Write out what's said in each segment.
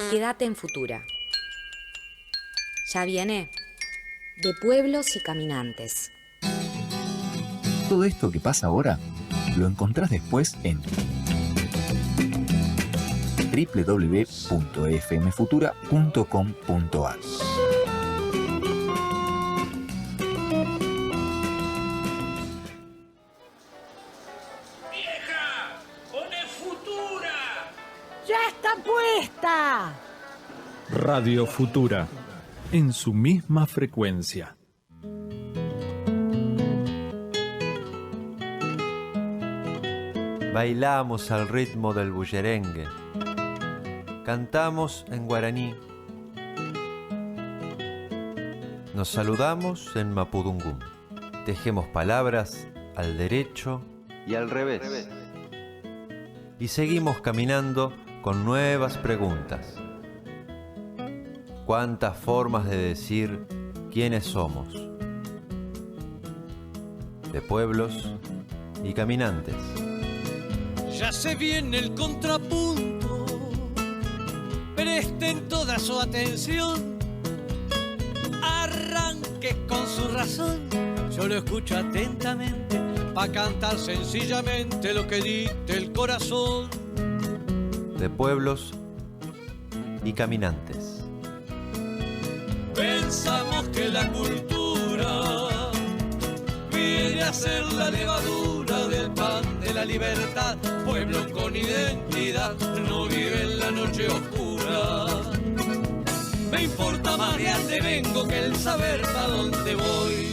Quédate en Futura. Ya viene de Pueblos y Caminantes. Todo esto que pasa ahora lo encontrás después en www.fmfutura.com.ar. ¡Vieja! ¡Pone Futura! ¡Ya está puesta! Radio Futura, en su misma frecuencia. Bailamos al ritmo del bullerengue, cantamos en guaraní, nos saludamos en mapudungún, tejemos palabras al derecho y al revés, y seguimos caminando con nuevas preguntas. ¿Cuántas formas de decir quiénes somos? De pueblos y caminantes. Ya se viene el contrapunto, presten toda su atención, arranque con su razón, yo lo escucho atentamente, pa' cantar sencillamente lo que dicte el corazón. De pueblos y caminantes. Pensamos que la cultura viene a ser la levadura del pan de la libertad. Pueblo con identidad no vive en la noche oscura. Me importa más de dónde vengo que el saber pa' dónde voy.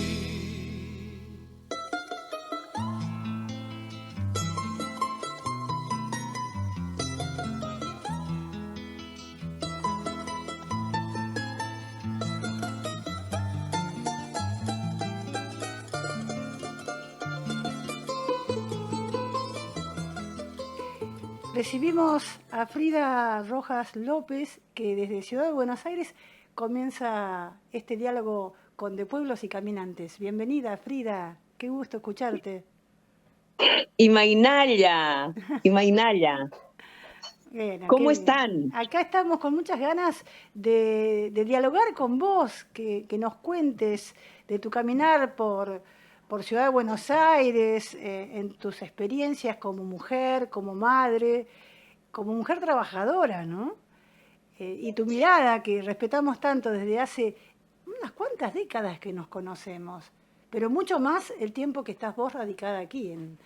Recibimos a Frida Rojas López, que desde Ciudad de Buenos Aires comienza este diálogo con De Pueblos y Caminantes. Bienvenida, Frida, qué gusto escucharte. Imainaya. Bueno, ¿Cómo están? Acá estamos con muchas ganas de dialogar con vos, que nos cuentes de tu caminar por Ciudad de Buenos Aires, en tus experiencias como mujer, como madre, como mujer trabajadora, ¿no? Y tu mirada, que respetamos tanto desde hace unas cuantas décadas que nos conocemos, pero mucho más el tiempo que estás vos radicada aquí en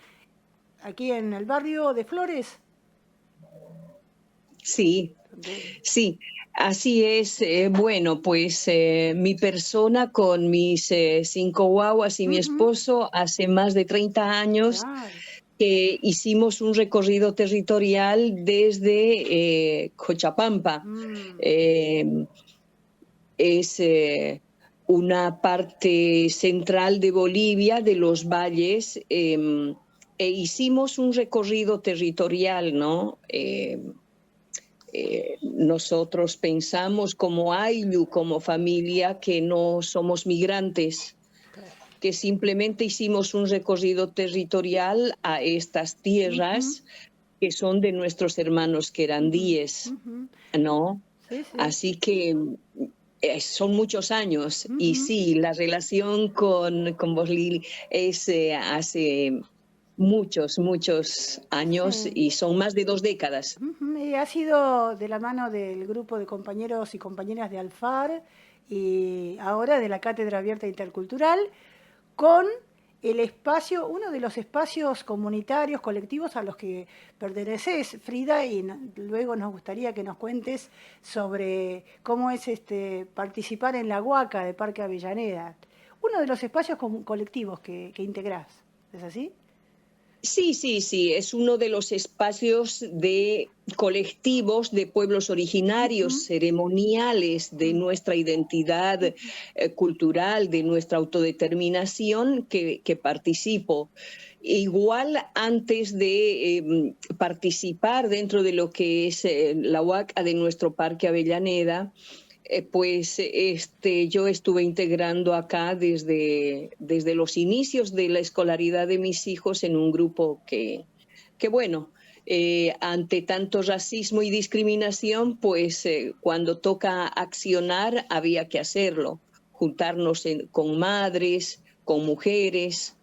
el barrio de Flores. Sí, así es. Bueno, pues mi persona con mis 5 guaguas y mi esposo hace más de 30 años que hicimos un recorrido territorial desde Cochapampa. Es una parte central de Bolivia, de los valles, e hicimos un recorrido territorial, ¿no? Nosotros pensamos como ayllu, como familia, que no somos migrantes, que simplemente hicimos un recorrido territorial a estas tierras que son de nuestros hermanos querandíes, ¿no? Sí. Así que son muchos años. Y sí, la relación con vos, Lili, es hace muchos años, y son más de 2 décadas. Y ha sido de la mano del grupo de compañeros y compañeras de Alfar y ahora de la Cátedra Abierta Intercultural, con el espacio, uno de los espacios comunitarios, colectivos a los que perteneces, Frida, y luego nos gustaría que nos cuentes sobre cómo es participar en la Huaca de Parque Avellaneda, uno de los espacios colectivos que integrás, ¿es así? Sí, es uno de los espacios de colectivos de pueblos originarios, ceremoniales de nuestra identidad cultural, de nuestra autodeterminación, que participo. Igual, antes de participar dentro de lo que es la huaca de nuestro Parque Avellaneda, pues yo estuve integrando acá desde los inicios de la escolaridad de mis hijos en un grupo que bueno, ante tanto racismo y discriminación, pues cuando toca accionar había que hacerlo, juntarnos con madres, con mujeres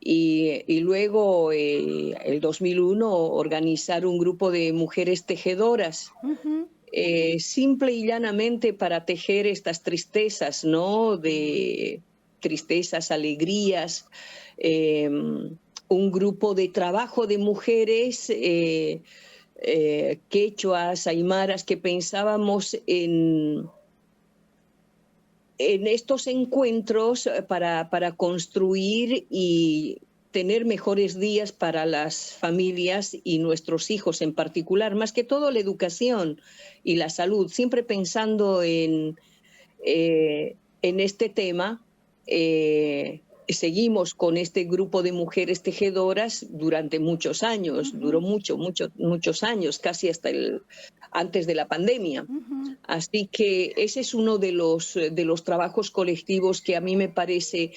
y luego el 2001 organizar un grupo de mujeres tejedoras. Simple y llanamente para tejer estas tristezas, ¿no? De tristezas, alegrías, un grupo de trabajo de mujeres quechuas, aymaras, que pensábamos en estos encuentros para construir y tener mejores días para las familias y nuestros hijos en particular, más que todo la educación y la salud, siempre pensando en este tema. Seguimos con este grupo de mujeres tejedoras durante muchos años, duró muchos años, casi hasta antes de la pandemia. Así que ese es uno de los trabajos colectivos que a mí me parece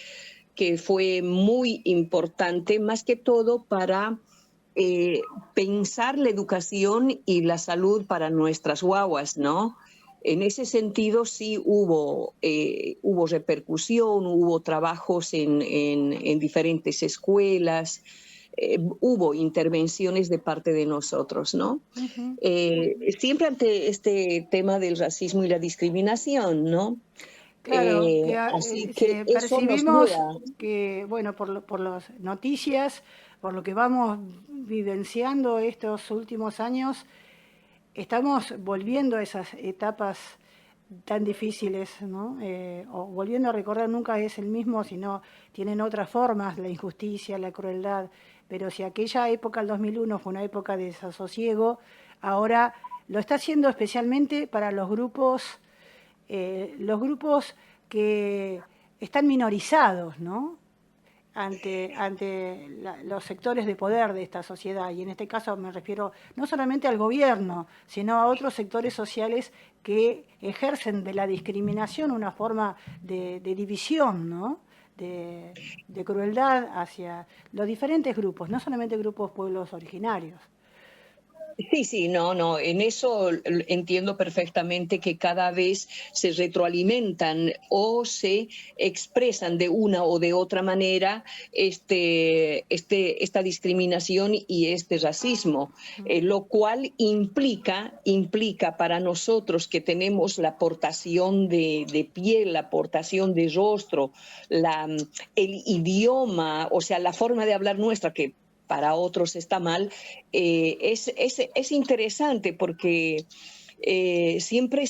que fue muy importante, más que todo para pensar la educación y la salud para nuestras guaguas, ¿no? En ese sentido sí hubo repercusión, hubo trabajos en diferentes escuelas, hubo intervenciones de parte de nosotros, ¿no? Siempre ante este tema del racismo y la discriminación, ¿no? Claro, así que eso nos percibimos muda. que, bueno, por las noticias, por lo que vamos vivenciando estos últimos años, estamos volviendo a esas etapas tan difíciles, ¿no? O volviendo a recordar, nunca es el mismo, sino tienen otras formas, la injusticia, la crueldad. Pero si aquella época, el 2001, fue una época de desasosiego, ahora lo está haciendo especialmente para los grupos que están minorizados, ¿no? ante los sectores de poder de esta sociedad, y en este caso me refiero no solamente al gobierno, sino a otros sectores sociales que ejercen de la discriminación una forma de división, ¿no? de crueldad hacia los diferentes grupos, no solamente grupos pueblos originarios. Sí, no, en eso entiendo perfectamente que cada vez se retroalimentan o se expresan de una o de otra manera esta discriminación y este racismo, lo cual implica para nosotros que tenemos la aportación de piel, la aportación de rostro, el idioma, o sea, la forma de hablar nuestra, que para otros está mal, es interesante porque siempre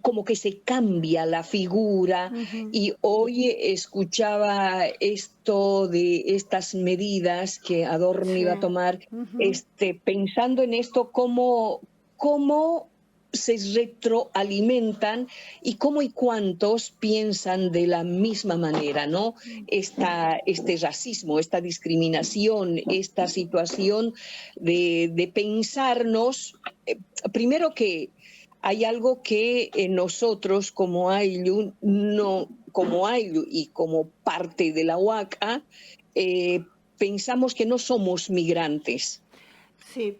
como que se cambia la figura. Y hoy escuchaba esto de estas medidas que Adorno iba a tomar, pensando en esto, cómo se retroalimentan y cómo y cuántos piensan de la misma manera, ¿no? Este racismo, esta discriminación, esta situación de pensarnos, primero que hay algo que nosotros como Ayllu y como parte de la Huaca pensamos que no somos migrantes. Sí.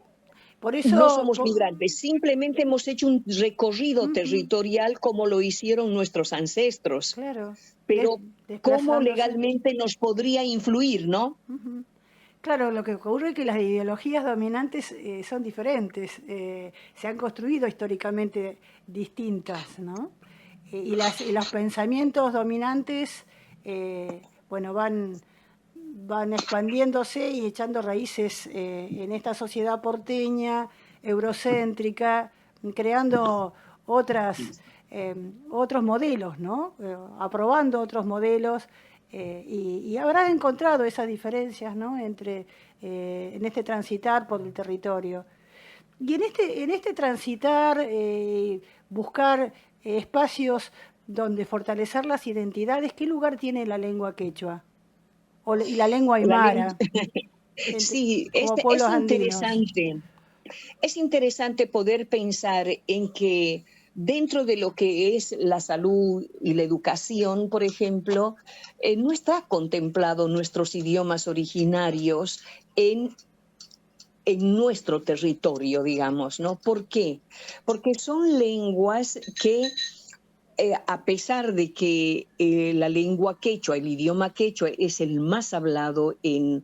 Por eso, no somos migrantes, simplemente hemos hecho un recorrido territorial como lo hicieron nuestros ancestros. Claro. Pero ¿cómo legalmente nos podría influir, no? Claro, lo que ocurre es que las ideologías dominantes son diferentes, se han construido históricamente distintas, ¿no? Y los pensamientos dominantes, bueno, van expandiéndose y echando raíces en esta sociedad porteña, eurocéntrica, creando otros modelos, ¿no? Aprobando otros modelos, y habrá encontrado esas diferencias, ¿no? En este transitar por el territorio. Y en este transitar, buscar espacios donde fortalecer las identidades, ¿qué lugar tiene la lengua quechua? Y la lengua aymara. Sí, es interesante. Es interesante poder pensar en que dentro de lo que es la salud y la educación, por ejemplo, no está contemplado nuestros idiomas originarios en en nuestro territorio, digamos, ¿no? ¿Por qué? Porque son lenguas que, a pesar de que la lengua quechua, el idioma quechua, es el más hablado en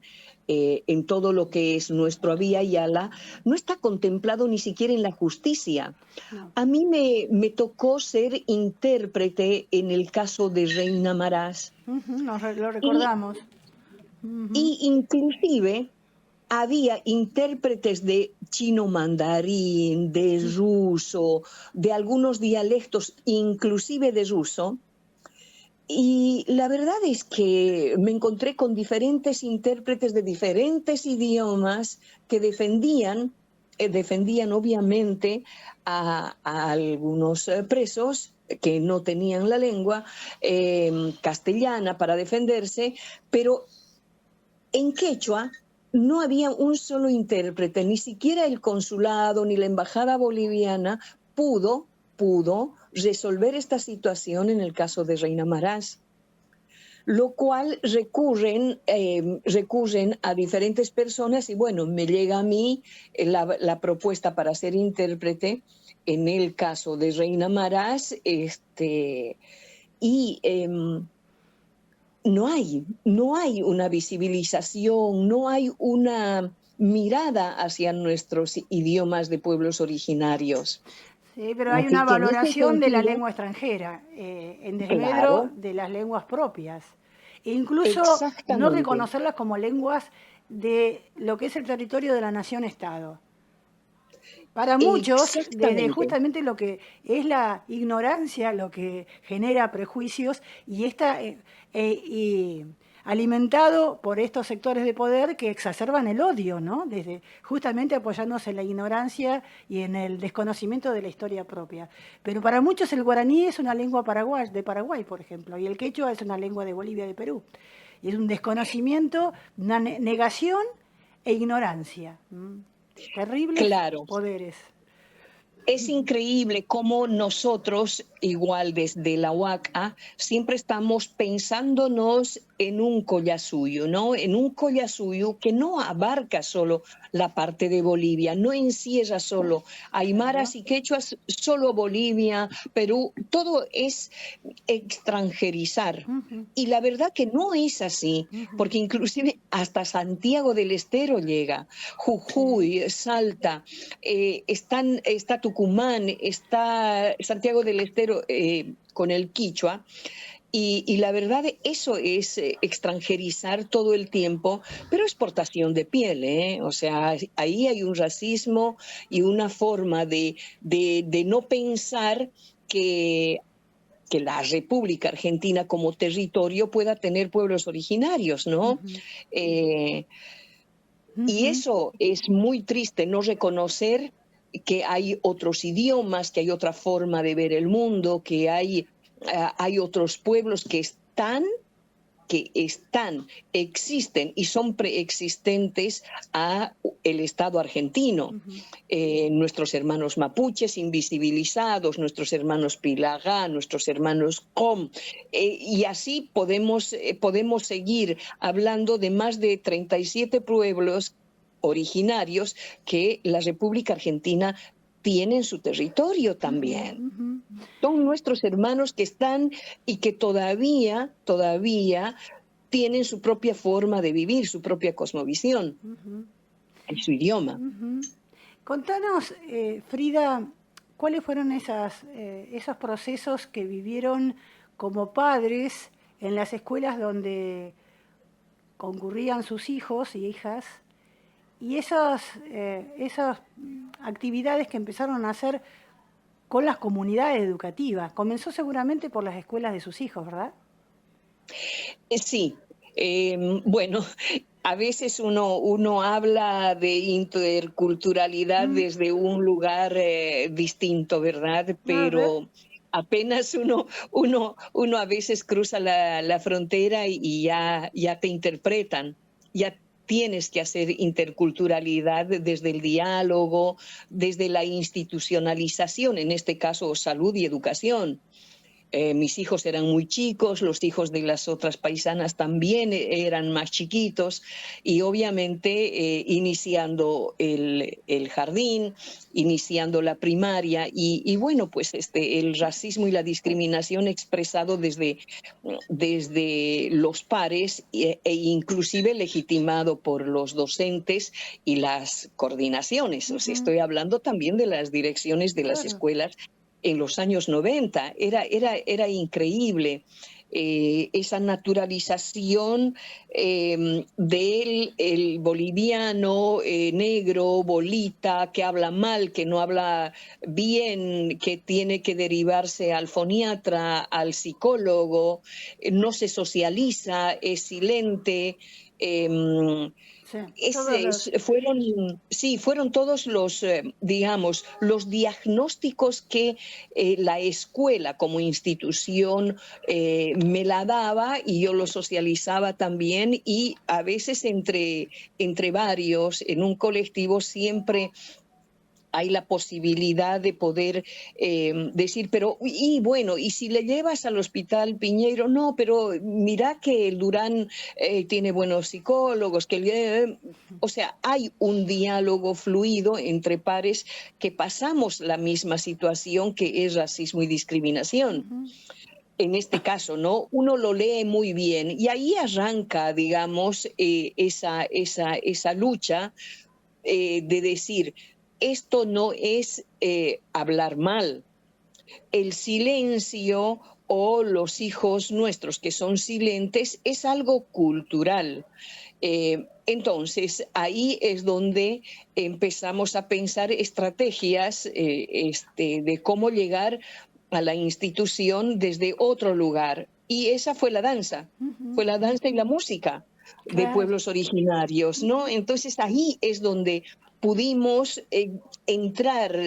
todo lo que es nuestro Abya Yala, no está contemplado ni siquiera en la justicia. No. A mí me tocó ser intérprete en el caso de Reina Marás. Lo recordamos. Y inclusive había intérpretes de chino mandarín, de ruso, de algunos dialectos, inclusive de ruso. Y la verdad es que me encontré con diferentes intérpretes de diferentes idiomas que defendían obviamente a algunos presos que no tenían la lengua castellana para defenderse, pero en quechua no había un solo intérprete, ni siquiera el consulado ni la embajada boliviana pudo resolver esta situación en el caso de Reina Marás, lo cual recurren a diferentes personas y bueno, me llega a mí la propuesta para ser intérprete en el caso de Reina Marás, no hay una visibilización, no hay una mirada hacia nuestros idiomas de pueblos originarios. Sí, pero hay una valoración de la lengua extranjera, en desmedro de las lenguas propias. E incluso no reconocerlas como lenguas de lo que es el territorio de la nación-estado. Para muchos, desde justamente lo que es la ignorancia, lo que genera prejuicios y alimentado por estos sectores de poder que exacerban el odio, ¿no? Desde justamente apoyándose en la ignorancia y en el desconocimiento de la historia propia. Pero para muchos el guaraní es una lengua de Paraguay, por ejemplo, y el quechua es una lengua de Bolivia, de Perú. Y es un desconocimiento, una negación e ignorancia. Terribles poderes. Es increíble cómo nosotros, igual desde la UACA, siempre estamos pensándonos en un Collasuyo, ¿no? En un Collasuyo que no abarca solo la parte de Bolivia, no encierra solo aymaras y quechuas, solo Bolivia, Perú, todo es extranjerizar. Y la verdad que no es así, porque inclusive hasta Santiago del Estero llega, Jujuy, Salta, está Tucumán, está Santiago del Estero con el quichua. Y la verdad, eso es extranjerizar todo el tiempo, pero exportación de piel, ¿eh? O sea, ahí hay un racismo y una forma de no pensar que la República Argentina como territorio pueda tener pueblos originarios, ¿no? Y eso es muy triste, no reconocer que hay otros idiomas, que hay otra forma de ver el mundo, que hay otros pueblos que existen y son preexistentes a el Estado argentino. Nuestros hermanos mapuches invisibilizados, nuestros hermanos pilagá, nuestros hermanos com, y así podemos seguir hablando de más de 37 pueblos originarios que la República Argentina tiene en su territorio también. Son nuestros hermanos que están y que todavía tienen su propia forma de vivir, su propia cosmovisión, en su idioma. Contanos, Frida, ¿cuáles fueron esos procesos que vivieron como padres en las escuelas donde concurrían sus hijos y hijas? Y esas actividades que empezaron a hacer con las comunidades educativas. Comenzó seguramente por las escuelas de sus hijos, ¿verdad? Sí. Bueno, a veces uno habla de interculturalidad desde un lugar distinto, ¿verdad? Pero apenas uno a veces cruza la frontera y ya te interpretan, ya tienes que hacer interculturalidad desde el diálogo, desde la institucionalización, en este caso salud y educación. mis hijos eran muy chicos, los hijos de las otras paisanas también eran más chiquitos, y obviamente iniciando el jardín, iniciando la primaria, y bueno, pues el racismo y la discriminación expresado desde los pares e inclusive legitimado por los docentes y las coordinaciones. O sea, estoy hablando también de las direcciones de las escuelas en los años 90. Era increíble esa naturalización del el boliviano negro, bolita, que habla mal, que no habla bien, que tiene que derivarse al foniatra, al psicólogo, no se socializa, es silente. Fueron todos los, digamos, los diagnósticos que la escuela como institución me la daba, y yo lo socializaba también, y a veces entre varios en un colectivo siempre hay la posibilidad de poder decir, pero, y bueno, y si le llevas al Hospital Piñeiro, no, pero mira que el Durán tiene buenos psicólogos, o sea, hay un diálogo fluido entre pares que pasamos la misma situación, que es racismo y discriminación. En este caso, ¿no? Uno lo lee muy bien, y ahí arranca, digamos, esa lucha de decir, esto no es hablar mal. El silencio o los hijos nuestros que son silentes es algo cultural. Entonces, ahí es donde empezamos a pensar estrategias de cómo llegar a la institución desde otro lugar. Y esa fue la danza, fue la danza y la música de pueblos originarios, ¿no? Entonces, ahí es donde pudimos entrar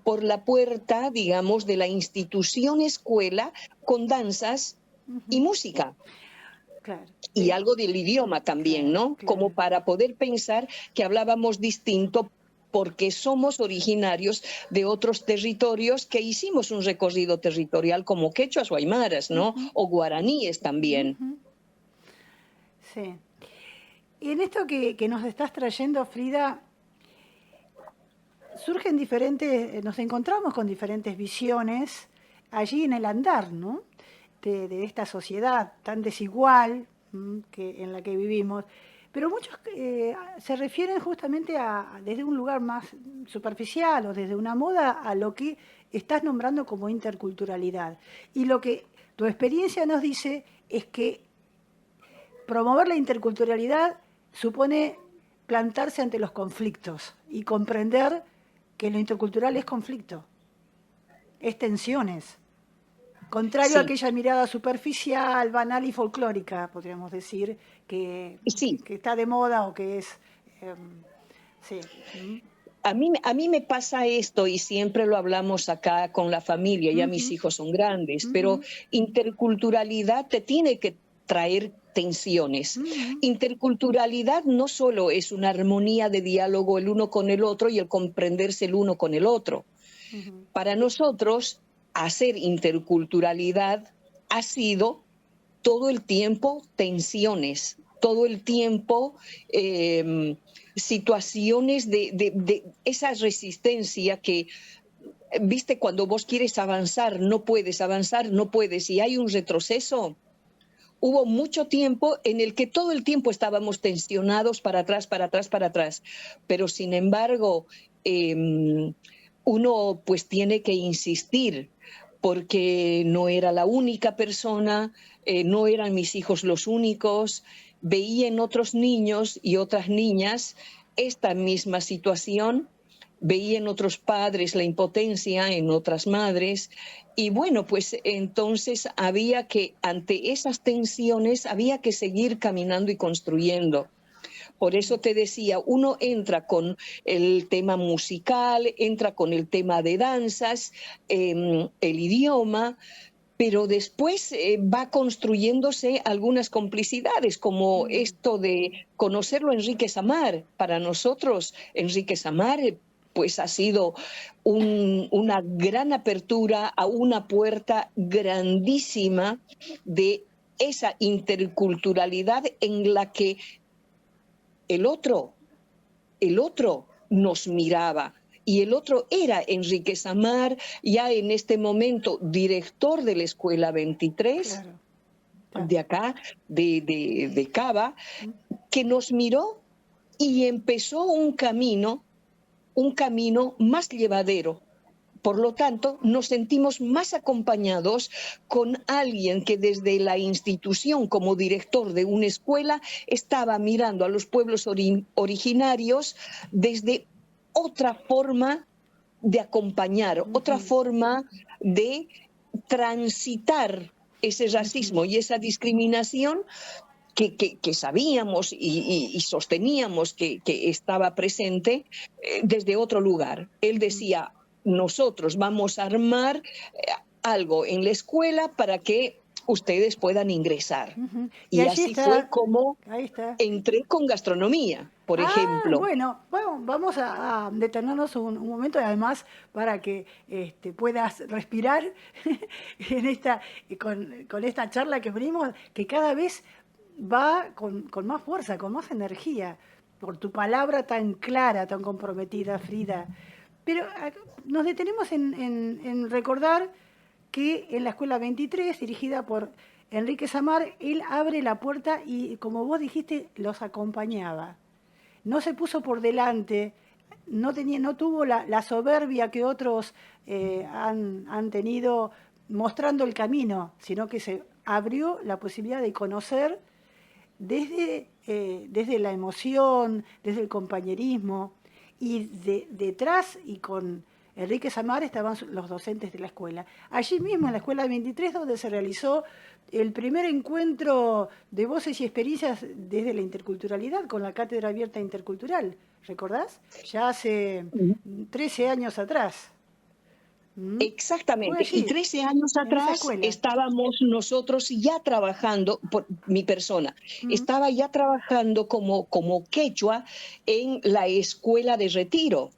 por la puerta, digamos, de la institución escuela con danzas y música. Y algo del idioma también, ¿no? Como para poder pensar que hablábamos distinto, porque somos originarios de otros territorios que hicimos un recorrido territorial, como quechuas o aymaras, ¿no? O guaraníes también. Sí. Y en esto que nos estás trayendo, Frida, nos encontramos con diferentes visiones allí en el andar, ¿no? De esta sociedad tan desigual en la que vivimos. Pero muchos se refieren justamente desde un lugar más superficial o desde una moda a lo que estás nombrando como interculturalidad. Y lo que tu experiencia nos dice es que promover la interculturalidad supone plantarse ante los conflictos y comprender que lo intercultural es conflicto, es tensiones, contrario a aquella mirada superficial, banal y folclórica, podríamos decir, que está de moda o que es... A mí me pasa esto, y siempre lo hablamos acá con la familia, ya mis hijos son grandes, pero interculturalidad te tiene que traer tensiones. Interculturalidad no solo es una armonía de diálogo el uno con el otro y el comprenderse el uno con el otro. Para nosotros, hacer interculturalidad ha sido todo el tiempo tensiones, todo el tiempo situaciones de esa resistencia que, viste, cuando vos quieres avanzar, no puedes, y hay un retroceso. Hubo mucho tiempo en el que todo el tiempo estábamos tensionados para atrás, pero sin embargo uno pues tiene que insistir, porque no era la única persona, no eran mis hijos los únicos, veía en otros niños y otras niñas esta misma situación, veía en otros padres la impotencia, en otras madres, y bueno, pues entonces había que, ante esas tensiones, había que seguir caminando y construyendo. Por eso te decía, uno entra con el tema musical, entra con el tema de danzas, el idioma, pero después va construyéndose algunas complicidades, como esto de conocerlo a Enrique Samar. Para nosotros, Enrique Samar pues ha sido una gran apertura a una puerta grandísima de esa interculturalidad en la que el otro nos miraba. Y el otro era Enrique Samar, ya en este momento director de la Escuela 23, de acá, de Cava, que nos miró y empezó un camino más llevadero. Por lo tanto, nos sentimos más acompañados con alguien que desde la institución, como director de una escuela, estaba mirando a los pueblos originarios desde otra forma de acompañar, otra forma de transitar ese racismo y esa discriminación que sabíamos y sosteníamos que estaba presente desde otro lugar. Él decía, nosotros vamos a armar algo en la escuela para que ustedes puedan ingresar. Y así fue como entré con gastronomía, por ejemplo. Bueno, vamos a detenernos un momento, además, para que puedas respirar con esta charla que venimos, que cada vez va con más fuerza, con más energía, por tu palabra tan clara, tan comprometida, Frida. Pero nos detenemos en recordar que en la Escuela 23, dirigida por Enrique Samar, él abre la puerta y, como vos dijiste, los acompañaba. No se puso por delante, no tuvo la soberbia que otros han tenido mostrando el camino, sino que se abrió la posibilidad de conocer desde la emoción, desde el compañerismo, y detrás y con Enrique Samar estaban los docentes de la escuela. Allí mismo, en la Escuela 23, donde se realizó el primer encuentro de voces y experiencias desde la interculturalidad, con la Cátedra Abierta Intercultural, ¿recordás? Ya hace 13 años atrás. Exactamente, y 13 años atrás estábamos nosotros ya trabajando, por mi persona, estaba ya trabajando como quechua en la Escuela de Retiro.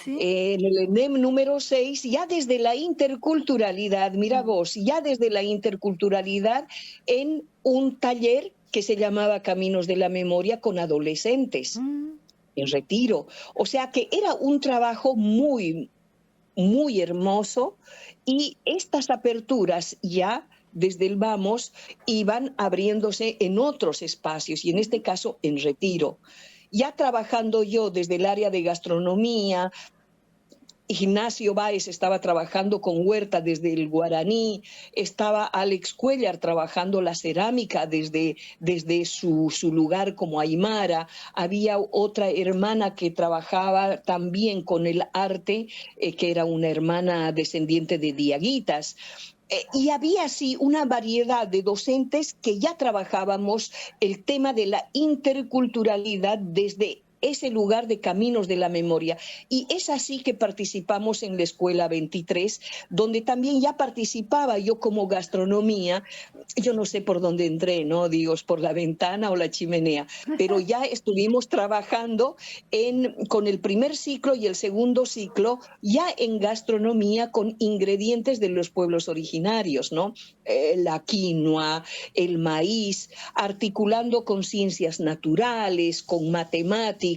En el ENEM número 6, ya desde la interculturalidad, mira vos, ya desde la interculturalidad en un taller que se llamaba Caminos de la Memoria con adolescentes, en Retiro. O sea que era un trabajo muy hermoso, y estas aperturas ya desde el Vamos iban abriéndose en otros espacios, y en este caso en Retiro. Ya trabajando yo desde el área de gastronomía, Ignacio Báez estaba trabajando con huerta desde el guaraní, estaba Alex Cuellar trabajando la cerámica desde su lugar como aymara, había otra hermana que trabajaba también con el arte, que era una hermana descendiente de diaguitas. Y había así una variedad de docentes que ya trabajábamos el tema de la interculturalidad desde ese lugar de Caminos de la Memoria. Y es así que participamos en la Escuela 23, donde también ya participaba yo como gastronomía. Yo no sé por dónde entré, ¿no? Digo, por la ventana o la chimenea, pero ya estuvimos trabajando con el primer ciclo y el segundo ciclo, ya en gastronomía con ingredientes de los pueblos originarios, ¿no? La quinoa, el maíz, articulando con ciencias naturales, con matemáticas.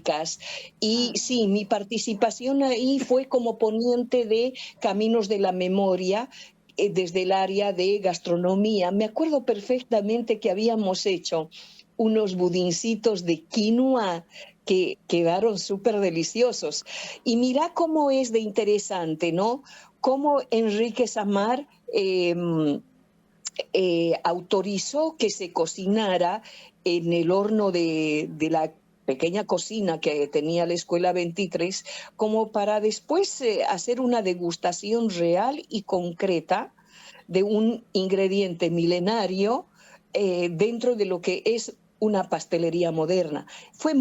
Y sí, mi participación ahí fue como ponente de Caminos de la Memoria desde el área de gastronomía. Me acuerdo perfectamente que habíamos hecho unos budincitos de quinoa que quedaron súper deliciosos. Y mira cómo es de interesante, ¿no? Cómo Enrique Samar autorizó que se cocinara en el horno de la pequeña cocina que tenía la Escuela 23, como para después hacer una degustación real y concreta de un ingrediente milenario dentro de lo que es una pastelería moderna. Fue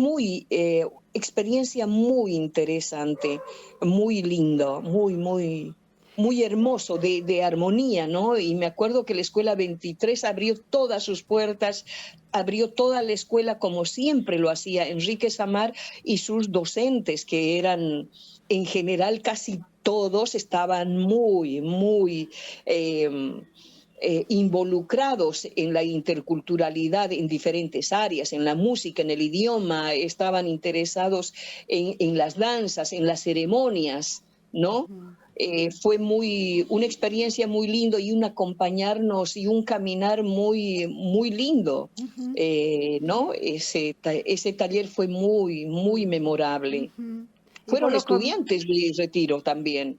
experiencia muy interesante, muy lindo, muy muy hermoso de armonía, ¿no? Y me acuerdo que la Escuela 23 abrió todas sus puertas, abrió toda la escuela como siempre lo hacía Enrique Samar y sus docentes, que eran en general casi todos estaban muy involucrados en la interculturalidad en diferentes áreas, en la música, en el idioma, estaban interesados en las danzas, en las ceremonias, ¿no? Fue una experiencia muy lindo y un acompañarnos y un caminar muy lindo, ¿no? Ese taller fue muy memorable. Fueron estudiantes de Retiro también.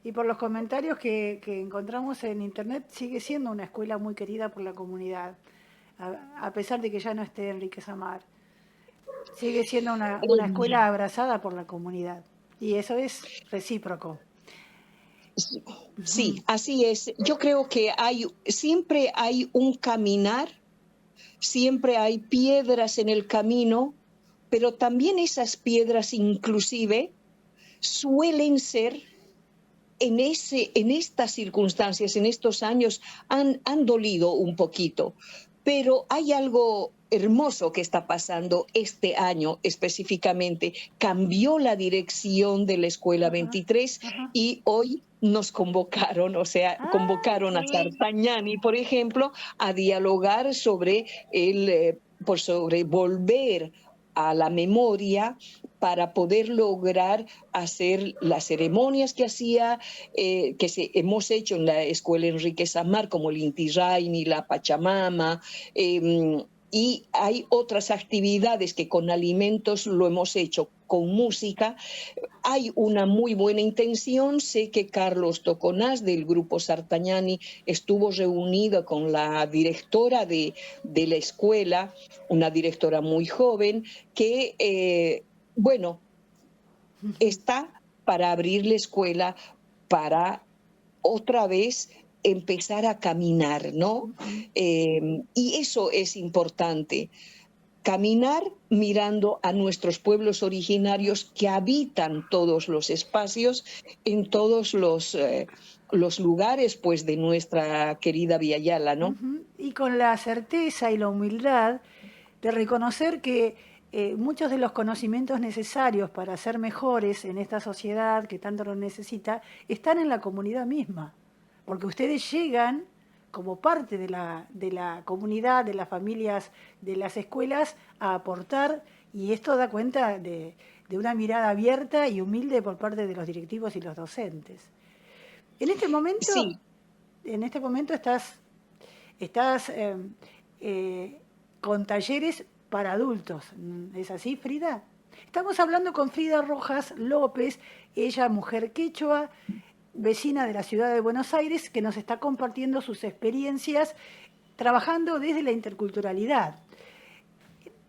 Y por los comentarios que encontramos en internet, sigue siendo una escuela muy querida por la comunidad, a pesar de que ya no esté Enrique Samar. Sigue siendo una escuela abrazada por la comunidad, y eso es recíproco. Sí, así es. Yo creo que siempre hay un caminar, siempre hay piedras en el camino, pero también esas piedras inclusive suelen ser en estas circunstancias, en estos años, han dolido un poquito. Pero hay algo hermoso que está pasando este año específicamente. Cambió la dirección de la Escuela 23 y hoy nos convocaron, convocaron a Sartagnani, por ejemplo, a dialogar sobre sobre volver a la memoria para poder lograr hacer las ceremonias que hemos hecho en la Escuela Enrique Samar, como el Inti Raymi, la Pachamama, y hay otras actividades que con alimentos lo hemos hecho con música. Hay una muy buena intención. Sé que Carlos Toconás del Grupo Sartagnani estuvo reunido con la directora de la escuela, una directora muy joven, que, está para abrir la escuela, para otra vez empezar a caminar, ¿no? Y eso es importante. Caminar mirando a nuestros pueblos originarios que habitan todos los espacios, en todos los lugares, pues, de nuestra querida Villa Yala, ¿no? Y con la certeza y la humildad de reconocer que muchos de los conocimientos necesarios para ser mejores en esta sociedad que tanto lo necesita están en la comunidad misma, porque ustedes llegan como parte de la comunidad, de las familias, de las escuelas, a aportar, y esto da cuenta de una mirada abierta y humilde por parte de los directivos y los docentes. En este momento, sí. Estás con talleres para adultos, ¿es así, Frida? Estamos hablando con Frida Rojas López, ella mujer quechua, vecina de la ciudad de Buenos Aires, que nos está compartiendo sus experiencias trabajando desde la interculturalidad.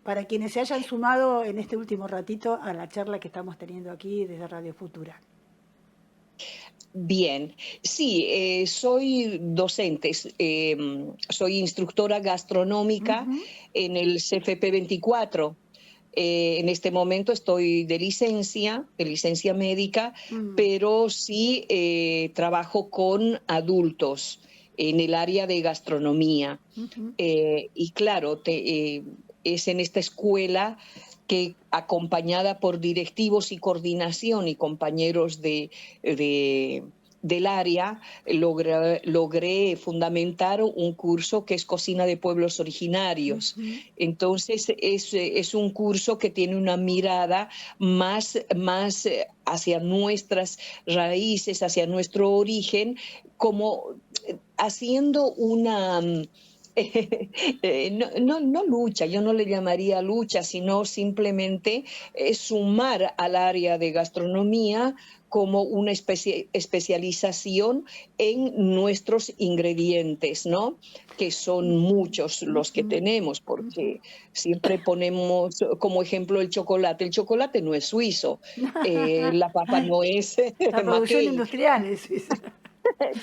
Para quienes se hayan sumado en este último ratito a la charla que estamos teniendo aquí desde Radio Futura. Bien, sí, soy docente, soy instructora gastronómica en el CFP 24. En este momento estoy de licencia médica, pero sí trabajo con adultos en el área de gastronomía. Y claro, es en esta escuela que, acompañada por directivos y coordinación y compañeros del área, logré fundamentar un curso que es Cocina de Pueblos Originarios. Entonces es un curso que tiene una mirada más hacia nuestras raíces, hacia nuestro origen, como haciendo una... no lucha, yo no le llamaría lucha, sino simplemente sumar al área de gastronomía como una especialización en nuestros ingredientes, ¿no? Que son muchos los que tenemos, porque siempre ponemos como ejemplo el chocolate. El chocolate no es suizo, la papa no es la producción industrial es suiza.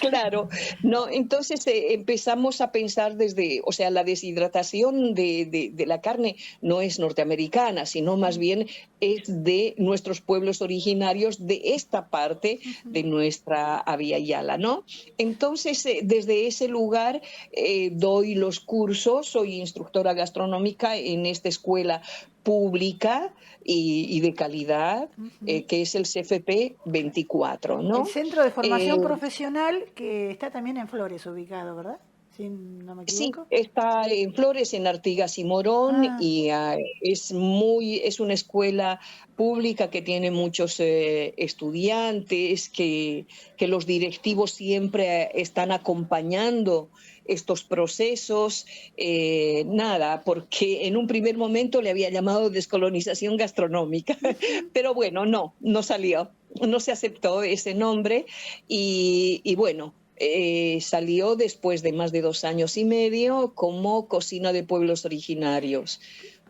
Claro, no, entonces empezamos a pensar desde, o sea, la deshidratación de la carne no es norteamericana, sino más bien es de nuestros pueblos originarios de esta parte de nuestra Avia Yala, ¿no? Entonces, desde ese lugar doy los cursos, soy instructora gastronómica en esta escuela pública y de calidad, que es el CFP 24, El ¿no? Centro de Eh, Formación Profesional que está también en Flores ubicado, ¿verdad? Si no me Sí, equivoco. está en Flores, en Artigas y Morón, Ah, y es una escuela pública que tiene muchos estudiantes, que los directivos siempre están acompañando estos procesos. Nada, porque en un primer momento le había llamado descolonización gastronómica, pero bueno, no salió, no se aceptó ese nombre y bueno. Salió después de más de 2 años y medio como Cocina de Pueblos Originarios.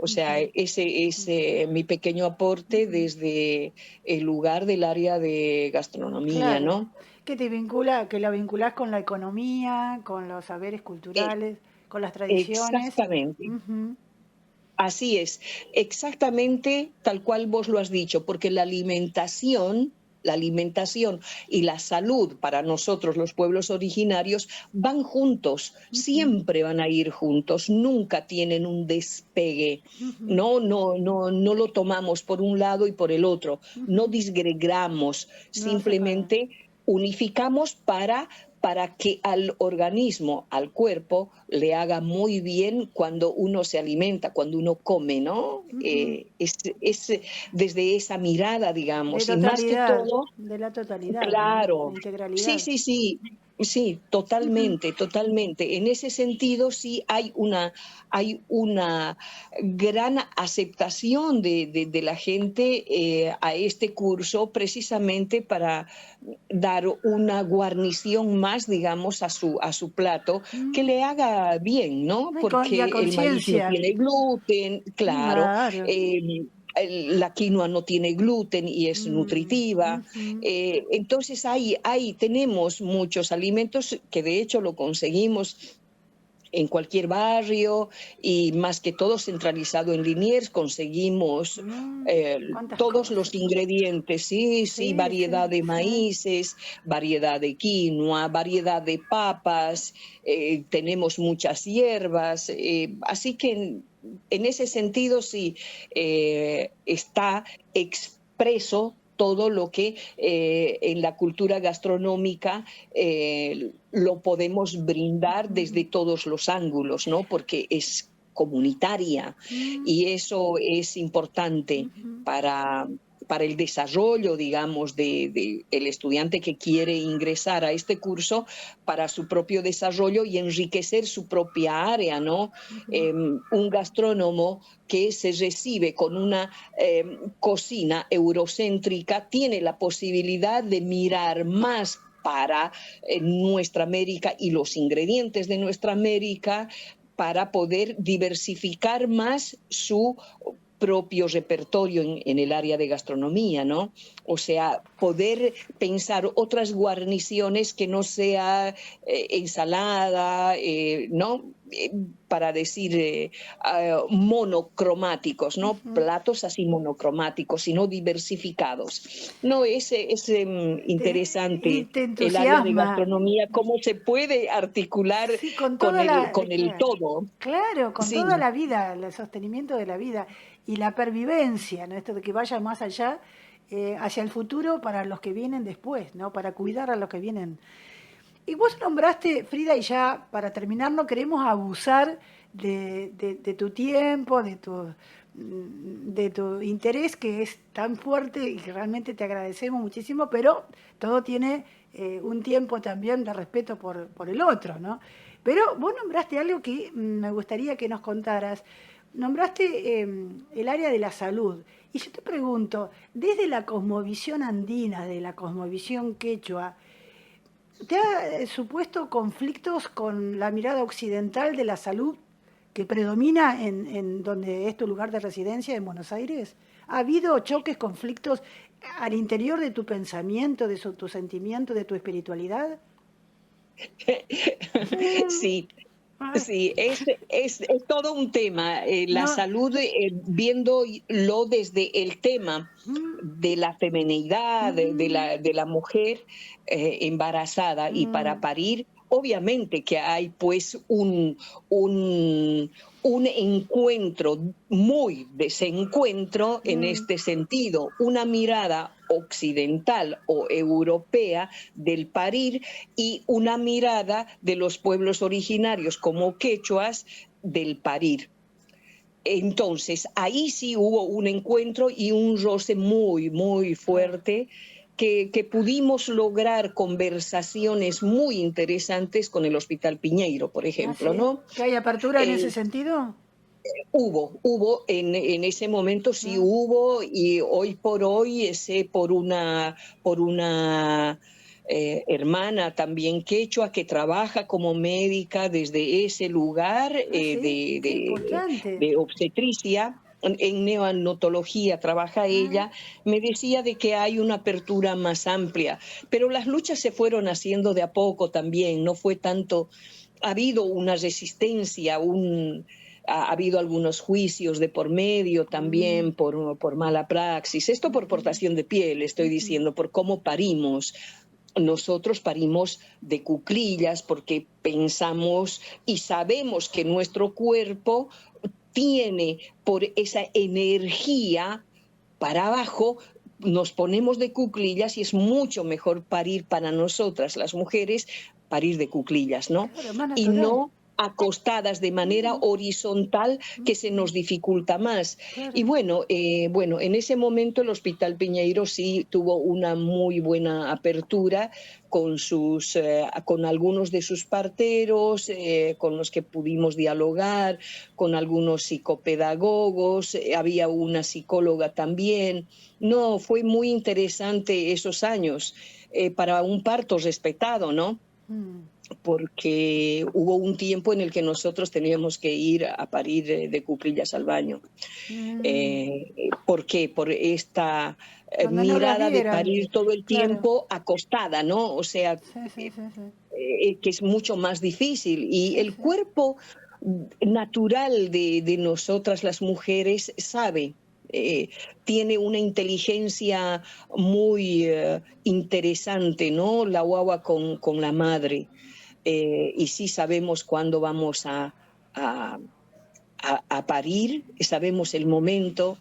O sea, ese es mi pequeño aporte desde el lugar del área de gastronomía, claro. ¿no? Que te vincula, que la vinculás con la economía, con los saberes Eh, culturales, con las tradiciones. Exactamente. Ujú. Así es, exactamente tal cual vos lo has dicho, porque la alimentación y la salud para nosotros los pueblos originarios van juntos, siempre van a ir juntos, nunca tienen un despegue. No lo tomamos por un lado y por el otro, no disgregamos, No lo separa. simplemente unificamos para que al organismo, al cuerpo, le haga muy bien cuando uno se alimenta, cuando uno come, ¿no? Es desde esa mirada, De digamos, y más que totalidad, todo, de la totalidad, ¿no? De claro, sí, integralidad. sí, sí, sí, totalmente, totalmente. En ese sentido sí hay una gran aceptación de la gente a este curso precisamente para dar una guarnición más, digamos, a su plato que le haga bien, ¿no? No, y a Porque el maíz no conciencia. tiene gluten, claro, Claro. la quinoa no tiene gluten y es nutritiva. Ujú. Entonces ahí tenemos muchos alimentos que de hecho lo conseguimos en cualquier barrio y más que todo centralizado en Liniers conseguimos ¿Cuántas todos cosas? los ingredientes, sí, sí, Sí, variedad sí, de sí. maíces, variedad de quinoa, variedad de papas, tenemos muchas hierbas, así que en ese sentido sí está expreso todo lo que en la cultura gastronómica lo podemos brindar desde todos los ángulos, ¿no? Porque es comunitaria Mm, y eso es importante ujú. para el desarrollo, digamos, de el estudiante que quiere ingresar a este curso para su propio desarrollo y enriquecer su propia área, ¿no? Un gastrónomo que se recibe con una cocina eurocéntrica tiene la posibilidad de mirar más para nuestra América y los ingredientes de nuestra América para poder diversificar más su propio repertorio en el área de gastronomía, ¿no? O sea, poder pensar otras guarniciones que no sea ensalada, ¿no? Para decir monocromáticos, ¿no? Platos así monocromáticos, sino diversificados. No, es Y interesante te el área de entusiasma. gastronomía, cómo se puede articular Sí, con toda con el claro, todo. claro, con toda Sí. la vida, el sostenimiento de la vida y la pervivencia, ¿no? Esto de que vaya más allá, hacia el futuro para los que vienen después, ¿no? Para cuidar a los que vienen. Y vos nombraste, Frida, y ya para terminar, no queremos abusar de tu tiempo, de tu interés, que es tan fuerte y que realmente te agradecemos muchísimo, pero todo tiene un tiempo también de respeto por el otro, ¿no? Pero vos nombraste algo que me gustaría que nos contaras. Nombraste el área de la salud. Y yo te pregunto, desde la cosmovisión andina, de la cosmovisión quechua, ¿te ha supuesto conflictos con la mirada occidental de la salud que predomina en donde es tu lugar de residencia, en Buenos Aires? ¿Ha habido choques, conflictos al interior de tu pensamiento, tu sentimiento, de tu espiritualidad? Sí, sí, es todo un tema. La No, salud, viéndolo desde el tema de la feminidad, de la mujer embarazada y para parir, obviamente que hay pues un, un encuentro, muy desencuentro en este sentido, una mirada occidental o europea del parir y una mirada de los pueblos originarios como quechuas del parir. Entonces, ahí sí hubo un encuentro y un roce muy, muy fuerte que pudimos lograr conversaciones muy interesantes con el Hospital Piñeiro, por ejemplo, ¿sí? ¿no? ¿Que hay apertura en ese Eh, sentido? Hubo, en ese momento sí hubo, y hoy por hoy sé por una hermana también quechua que trabaja como médica desde ese lugar Sí, qué importante. de obstetricia. En neonatología trabaja ella, me decía de que hay una apertura más amplia, pero las luchas se fueron haciendo de a poco también, no fue tanto, ha habido una resistencia, ha habido algunos juicios de por medio también por mala praxis. Esto por portación de piel, estoy diciendo, por cómo parimos. Nosotros parimos de cuclillas porque pensamos y sabemos que nuestro cuerpo tiene por esa energía para abajo, nos ponemos de cuclillas y es mucho mejor parir para nosotras, las mujeres, parir de cuclillas, ¿no? Claro, más Y natural. no acostadas de manera horizontal, que se nos dificulta más. Y Claro. bueno, en ese momento el Hospital Piñeiro sí tuvo una muy buena apertura con algunos de sus parteros, con los que pudimos dialogar, con algunos psicopedagogos, había una psicóloga también. No, fue muy interesante esos años para un parto respetado, ¿no? Porque hubo un tiempo en el que nosotros teníamos que ir a parir de cuclillas al baño. ¿Por qué? Por esta Donde no las mirada de vieran. parir todo el Claro. tiempo acostada, ¿no? O sea, Sí. que es mucho más difícil. Y el Sí. cuerpo natural de nosotras las mujeres sabe, tiene una inteligencia muy interesante, ¿no? La guagua con la madre. Y sí sabemos cuándo vamos a, a parir, sabemos el momento,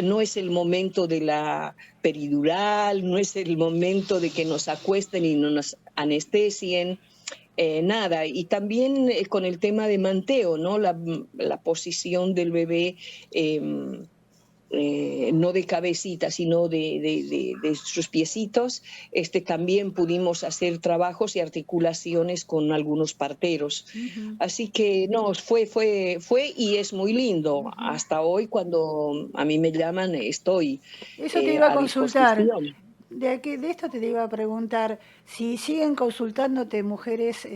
no es el momento de la peridural, no es el momento de que nos acuesten y no nos anestesien, nada. Y también con el tema de manteo, ¿no? La posición del bebé, no de cabecita, sino de sus piecitos. También pudimos hacer trabajos y articulaciones con algunos parteros. Así que no, fue y es muy lindo. Hasta hoy, cuando a mí me llaman, estoy Eso te iba a a consultar. disposición. De esto te iba a preguntar si siguen consultándote mujeres,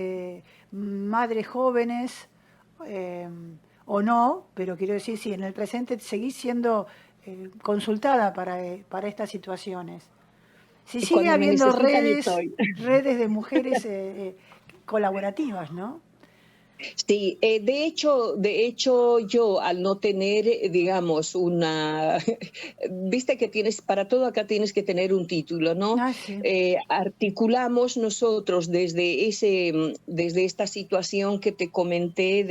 madres jóvenes, eh, o no, pero quiero decir si en el presente seguís siendo consultada para estas situaciones. Si Y sigue cuando me habiendo necesitan, estoy. redes de mujeres colaborativas, ¿no? Sí, de hecho yo al no tener, digamos, viste que tienes, para todo acá tienes que tener un título, ¿no? Sí. Articulamos nosotros desde esta situación que te comenté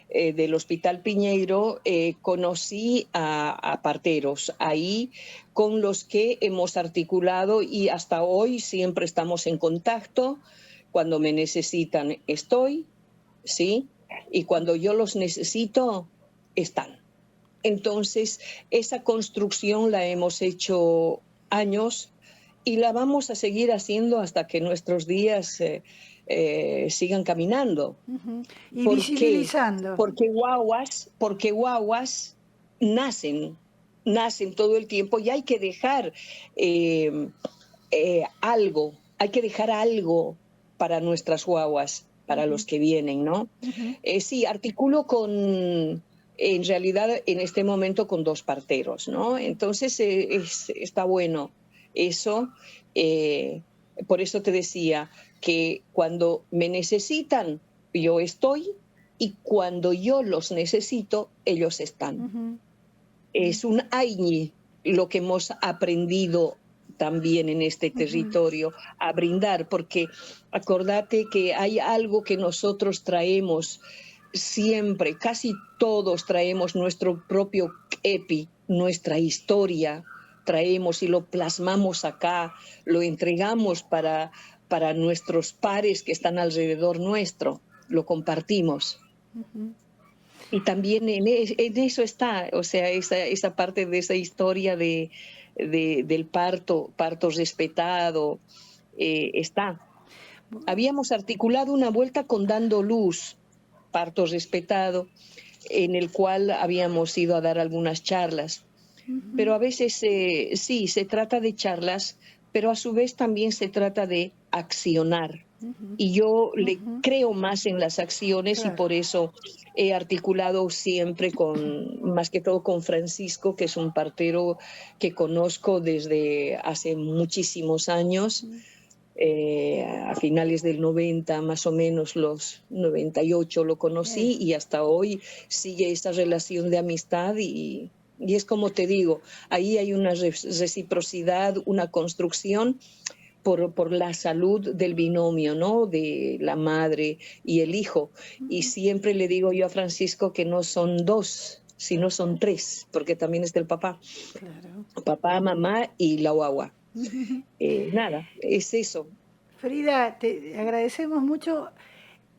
del Hospital Piñeiro, conocí a parteros ahí con los que hemos articulado y hasta hoy siempre estamos en contacto. Cuando me necesitan, estoy. ¿Sí? Y cuando yo los necesito, están. Entonces, esa construcción la hemos hecho años y la vamos a seguir haciendo hasta que nuestros días sigan caminando. Y ¿Por qué? visibilizando. Porque guaguas nacen todo el tiempo y hay que dejar algo, hay que dejar algo para nuestras guaguas, para los que vienen, ¿no? Sí, articulo en realidad en este momento con 2 parteros, ¿no? Entonces está bueno eso. por eso te decía que cuando me necesitan, yo estoy, y cuando yo los necesito, ellos están. Es un añi lo que hemos aprendido también en este territorio a brindar, porque acordate que hay algo que nosotros traemos siempre, casi todos traemos nuestro propio epi, nuestra historia, traemos y lo plasmamos acá, lo entregamos para nuestros pares que están alrededor nuestro, lo compartimos. Y también en eso está, o sea, esa parte de esa historia del parto respetado, está. Habíamos articulado una vuelta con Dando Luz, parto respetado, en el cual habíamos ido a dar algunas charlas. Pero a veces sí, se trata de charlas, pero a su vez también se trata de accionar. Y yo le creo más en las acciones, y por eso he articulado siempre más que todo con Francisco, que es un partero que conozco desde hace muchísimos años, a finales del 90, más o menos los 98 lo conocí, y hasta hoy sigue esa relación de amistad y es como te digo, ahí hay una reciprocidad, una construcción por la salud del binomio, ¿no? De la madre y el hijo. Y siempre le digo yo a Francisco que no son dos, sino son tres, porque también está el papá. Claro. Papá, mamá y la guagua. Nada, es eso. Frida, te agradecemos mucho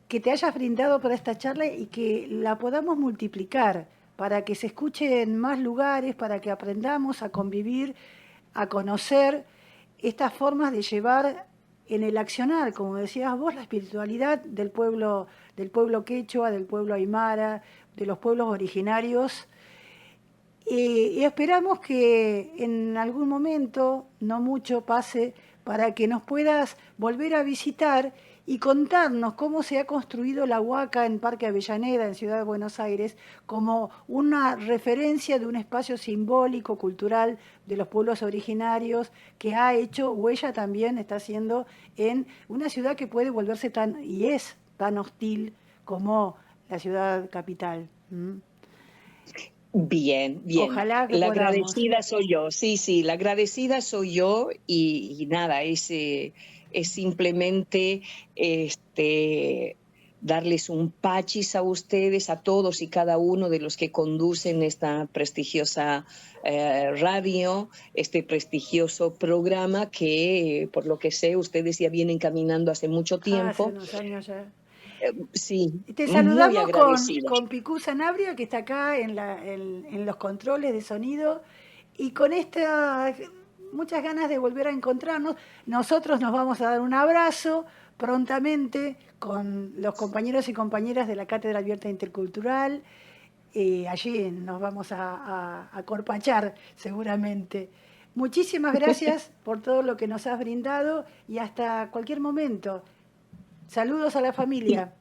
que te hayas brindado por esta charla y que la podamos multiplicar para que se escuche en más lugares, para que aprendamos a convivir, a conocer estas formas de llevar en el accionar, como decías vos, la espiritualidad del pueblo quechua, del pueblo aymara, de los pueblos originarios. Y esperamos que en algún momento, no mucho, pase para que nos puedas volver a visitar y contarnos cómo se ha construido la Huaca en Parque Avellaneda, en Ciudad de Buenos Aires, como una referencia de un espacio simbólico, cultural, de los pueblos originarios, que ha hecho huella también, está haciendo en una ciudad que puede volverse y es tan hostil como la ciudad capital. Bien. Ojalá que la podamos. Agradecida soy yo, sí, la agradecida soy yo, y nada, es simplemente darles un pachis a ustedes, a todos y cada uno de los que conducen esta prestigiosa radio, este prestigioso programa que, por lo que sé, ustedes ya vienen caminando hace mucho tiempo. Hace unos años ya. Sí, te saludamos con Picú Sanabria, que está acá en los controles de sonido, y con muchas ganas de volver a encontrarnos. Nosotros nos vamos a dar un abrazo prontamente con los compañeros y compañeras de la Cátedra Abierta Intercultural. Allí nos vamos a corpachar seguramente. Muchísimas gracias por todo lo que nos has brindado y hasta cualquier momento. Saludos a la familia.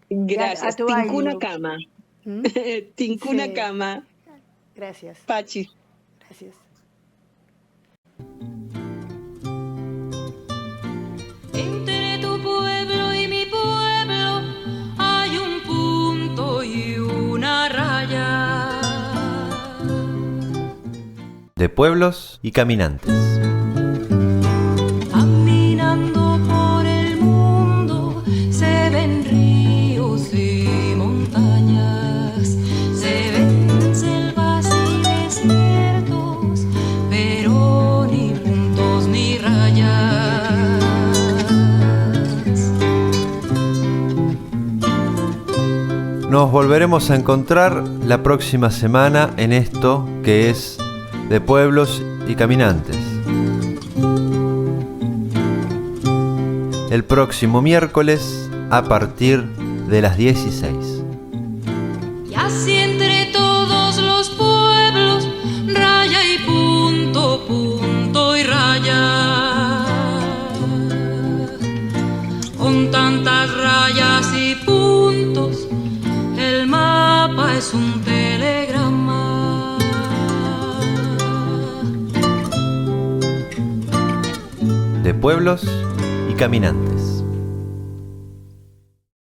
Gracias. Tincuna cama. Tincuna cama. Gracias. Pachi. Gracias. Entre tu pueblo y mi pueblo hay un punto y una raya. De pueblos y caminantes. Caminando por el mundo se ven ríos y montañas, se ven selvas y desiertos, pero ni puntos ni rayas. Nos volveremos a encontrar la próxima semana en esto que es De Pueblos y Caminantes. El próximo miércoles a partir de las 16. Y así entre todos los pueblos, raya y punto, punto y raya. Con tantas rayas y puntos, el mapa es un telegrama. de Pueblos y Caminantes.